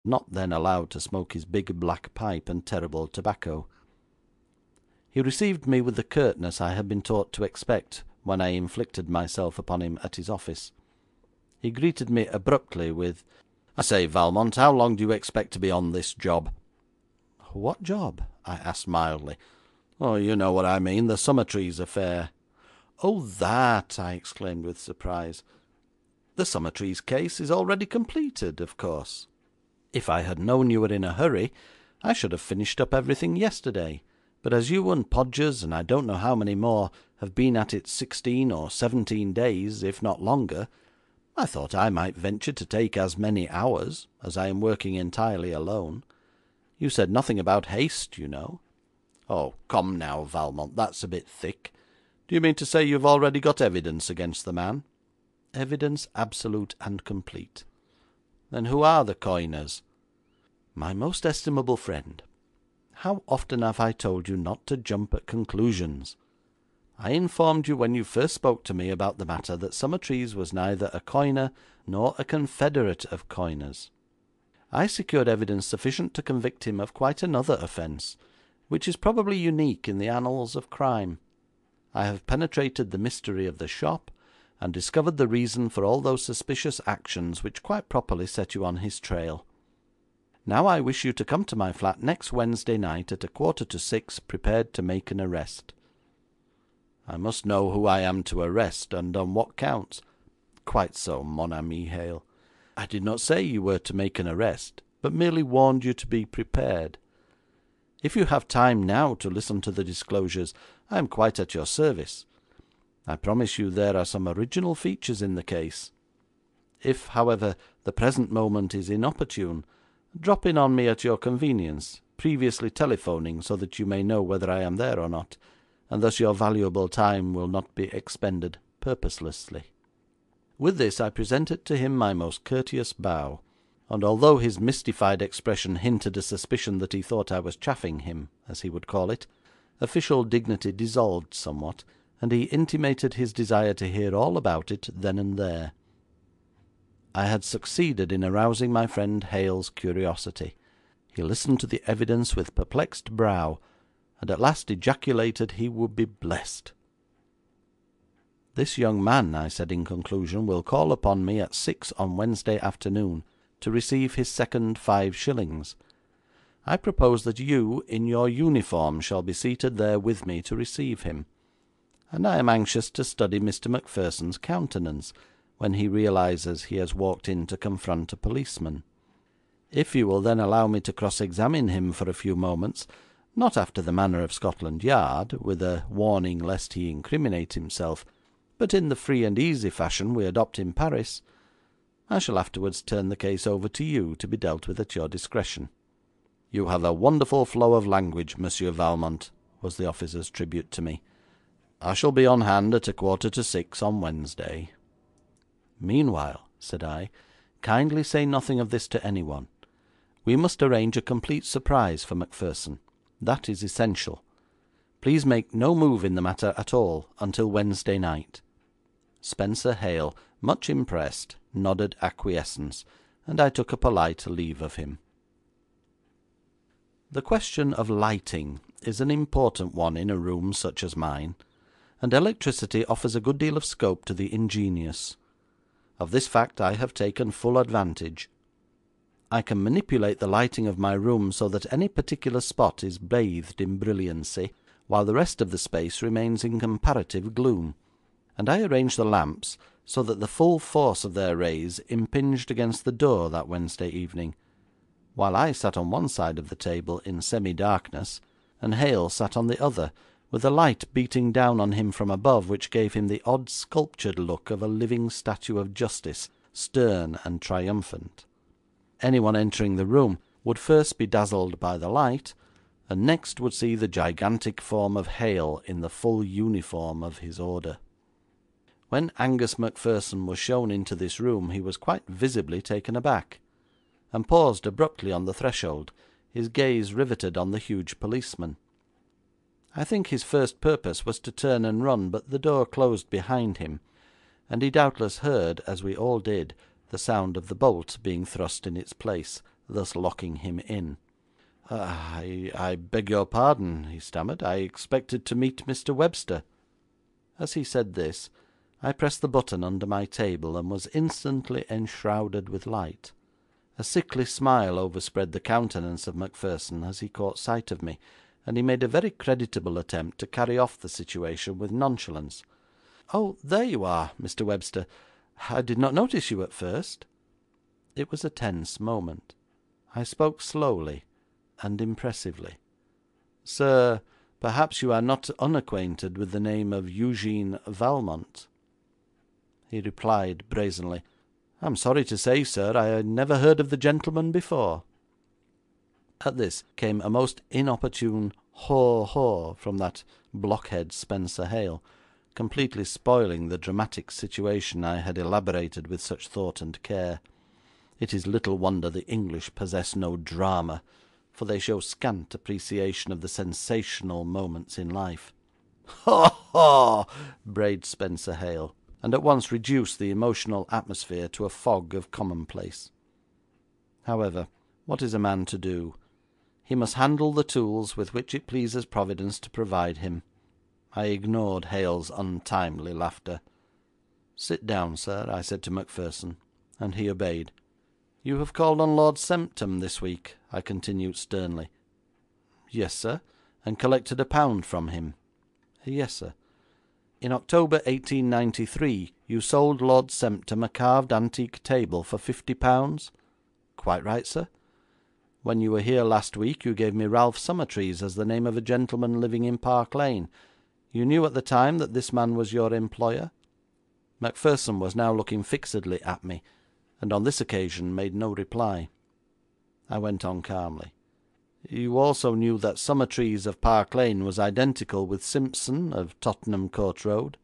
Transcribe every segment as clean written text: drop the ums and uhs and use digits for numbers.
not then allowed to smoke his big black pipe and terrible tobacco. He received me with the curtness I had been taught to expect when I inflicted myself upon him at his office. He greeted me abruptly with, "I say, Valmont, how long do you expect to be on this job?" "What job?" I asked mildly. "Oh, you know what I mean, the Summertrees affair." "Oh, that!" I exclaimed with surprise. "The Summertrees case is already completed, of course. If I had known you were in a hurry, I should have finished up everything yesterday, but as you and Podgers, and I don't know how many more, have been at it 16 or 17 days, if not longer, I thought I might venture to take as many hours, as I am working entirely alone. You said nothing about haste, you know." "Oh, come now, Valmont, that's a bit thick. Do you mean to say you've already got evidence against the man?" "Evidence absolute and complete." "Then who are the coiners?" "My most estimable friend, how often have I told you not to jump at conclusions? I informed you when you first spoke to me about the matter that Summertrees was neither a coiner nor a confederate of coiners. I secured evidence sufficient to convict him of quite another offence, which is probably unique in the annals of crime. I have penetrated the mystery of the shop, and discovered the reason for all those suspicious actions which quite properly set you on his trail. Now I wish you to come to my flat next Wednesday night at 5:45, prepared to make an arrest." "I must know who I am to arrest, and on what counts." "Quite so, mon ami Hale. I did not say you were to make an arrest, but merely warned you to be prepared. If you have time now to listen to the disclosures, I am quite at your service. I promise you there are some original features in the case. If, however, the present moment is inopportune, drop in on me at your convenience, previously telephoning so that you may know whether I am there or not, and thus your valuable time will not be expended purposelessly." With this I presented to him my most courteous bow, and although his mystified expression hinted a suspicion that he thought I was chaffing him, as he would call it, official dignity dissolved somewhat, and he intimated his desire to hear all about it then and there. I had succeeded in arousing my friend Hale's curiosity. He listened to the evidence with perplexed brow, and at last ejaculated he would be blessed. "This young man," I said in conclusion, "will call upon me at 6 on Wednesday afternoon to receive his second 5 shillings. I propose that you, in your uniform, shall be seated there with me to receive him, and I am anxious to study Mr. Macpherson's countenance when he realises he has walked in to confront a policeman. If you will then allow me to cross-examine him for a few moments, not after the manner of Scotland Yard, with a warning lest he incriminate himself, but in the free and easy fashion we adopt in Paris, I shall afterwards turn the case over to you to be dealt with at your discretion." "You have a wonderful flow of language, Monsieur Valmont," was the officer's tribute to me. "I shall be on hand at 5:45 on Wednesday." "Meanwhile," said I, "kindly say nothing of this to anyone. We must arrange a complete surprise for Macpherson. That is essential. Please make no move in the matter at all until Wednesday night." Spencer Hale, much impressed, nodded acquiescence, and I took a polite leave of him. The question of lighting is an important one in a room such as mine, and electricity offers a good deal of scope to the ingenious. Of this fact I have taken full advantage. I can manipulate the lighting of my room so that any particular spot is bathed in brilliancy, while the rest of the space remains in comparative gloom, and I arranged the lamps so that the full force of their rays impinged against the door that Wednesday evening, while I sat on one side of the table in semi-darkness, and Hale sat on the other, with a light beating down on him from above which gave him the odd sculptured look of a living statue of justice, stern and triumphant. Anyone entering the room would first be dazzled by the light, and next would see the gigantic form of Hale in the full uniform of his order. When Angus Macpherson was shown into this room he was quite visibly taken aback, and paused abruptly on the threshold, his gaze riveted on the huge policeman. I think his first purpose was to turn and run, but the door closed behind him, and he doubtless heard, as we all did, the sound of the bolt being thrust in its place, thus locking him in. I beg your pardon,' he stammered. 'I expected to meet Mr. Webster.' As he said this, I pressed the button under my table, and was instantly enshrouded with light. A sickly smile overspread the countenance of Macpherson as he caught sight of me, and he made a very creditable attempt to carry off the situation with nonchalance. 'Oh, there you are, Mr. Webster. I did not notice you at first.' It was a tense moment. I spoke slowly and impressively. 'Sir, perhaps you are not unacquainted with the name of Eugene Valmont?' He replied brazenly, 'I am sorry to say, sir, I had never heard of the gentleman before.' At this came a most inopportune haw haw from that blockhead Spenser Hale, completely spoiling the dramatic situation I had elaborated with such thought and care. It is little wonder the English possess no drama, for they show scant appreciation of the sensational moments in life. 'Haw, haw!' brayed Spenser Hale, and at once reduced the emotional atmosphere to a fog of commonplace. However, what is a man to do? He must handle the tools with which it pleases Providence to provide him. I ignored Hale's untimely laughter. 'Sit down, sir,' I said to Macpherson, and he obeyed. 'You have called on Lord Semptam this week,' I continued sternly. 'Yes, sir.' 'And collected £1 from him?' 'Yes, sir.' 'In October 1893 you sold Lord Semptam a carved antique table for £50?' 'Quite right, sir.' 'When you were here last week you gave me Ralph Summertrees as the name of a gentleman living in Park Lane. You knew at the time that this man was your employer?' Macpherson was now looking fixedly at me, and on this occasion made no reply. I went on calmly. 'You also knew that Summertrees of Park Lane was identical with Simpson of Tottenham Court Road?'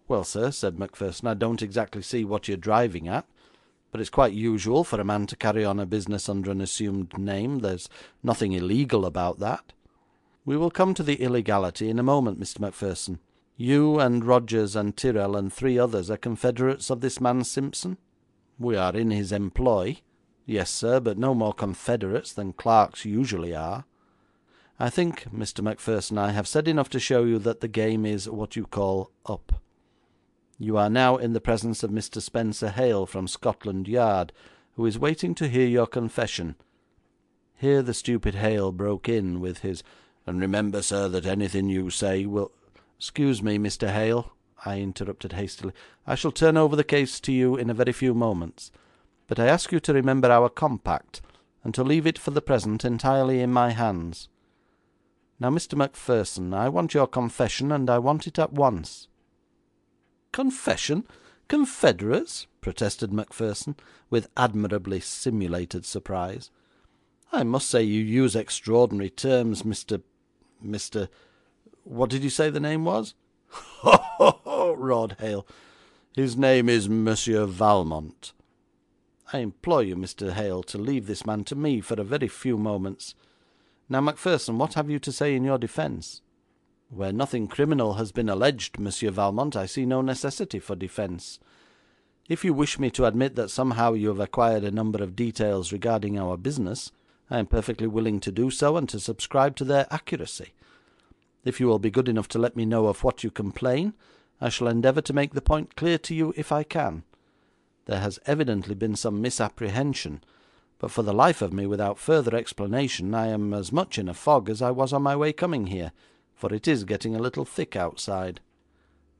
'Well, sir,' said Macpherson, 'I don't exactly see what you are driving at, but it's quite usual for a man to carry on a business under an assumed name. There's nothing illegal about that.' 'We will come to the illegality in a moment, Mr. Macpherson. You and Rogers and Tyrrell and 3 others are confederates of this man Simpson?' 'We are in his employ.' 'Yes, sir, but no more confederates than clerks usually are.' 'I think, Mr. Macpherson, I have said enough to show you that the game is what you call up. You are now in the presence of Mr. Spenser Hale from Scotland Yard, who is waiting to hear your confession.' Here the stupid Hale broke in with his, 'And remember, sir, that anything you say will—' 'Excuse me, Mr. Hale,' I interrupted hastily. 'I shall turn over the case to you in a very few moments, but I ask you to remember our compact, and to leave it for the present entirely in my hands. Now, Mr. Macpherson, I want your confession, and I want it at once.' 'Confession? Confederates?' protested Macpherson, with admirably simulated surprise. 'I must say you use extraordinary terms, Mr. What did you say the name was?' 'Ho, ho, ho!' roared Hale. 'His name is Monsieur Valmont.' 'I implore you, Mr. Hale, to leave this man to me for a very few moments. Now, Macpherson, what have you to say in your defence?' 'Where nothing criminal has been alleged, Monsieur Valmont, I see no necessity for defence. If you wish me to admit that somehow you have acquired a number of details regarding our business, I am perfectly willing to do so, and to subscribe to their accuracy. If you will be good enough to let me know of what you complain, I shall endeavour to make the point clear to you if I can. There has evidently been some misapprehension, but for the life of me, without further explanation, I am as much in a fog as I was on my way coming here, for it is getting a little thick outside.'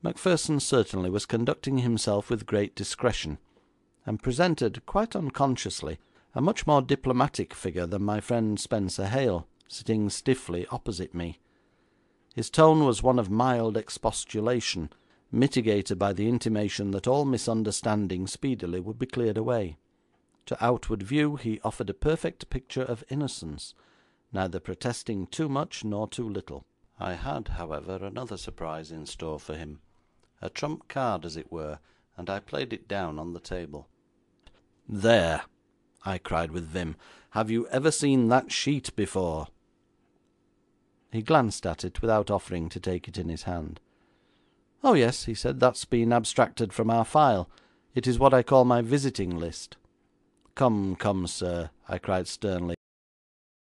Macpherson certainly was conducting himself with great discretion, and presented, quite unconsciously, a much more diplomatic figure than my friend Spenser Hale, sitting stiffly opposite me. His tone was one of mild expostulation, mitigated by the intimation that all misunderstanding speedily would be cleared away. To outward view he offered a perfect picture of innocence, neither protesting too much nor too little. I had, however, another surprise in store for him, a trump card as it were, and I played it down on the table. 'There!' I cried with vim. 'Have you ever seen that sheet before?' He glanced at it without offering to take it in his hand. 'Oh yes,' he said, 'that's been abstracted from our file. It is what I call my visiting list.' 'Come, come, sir,' I cried sternly,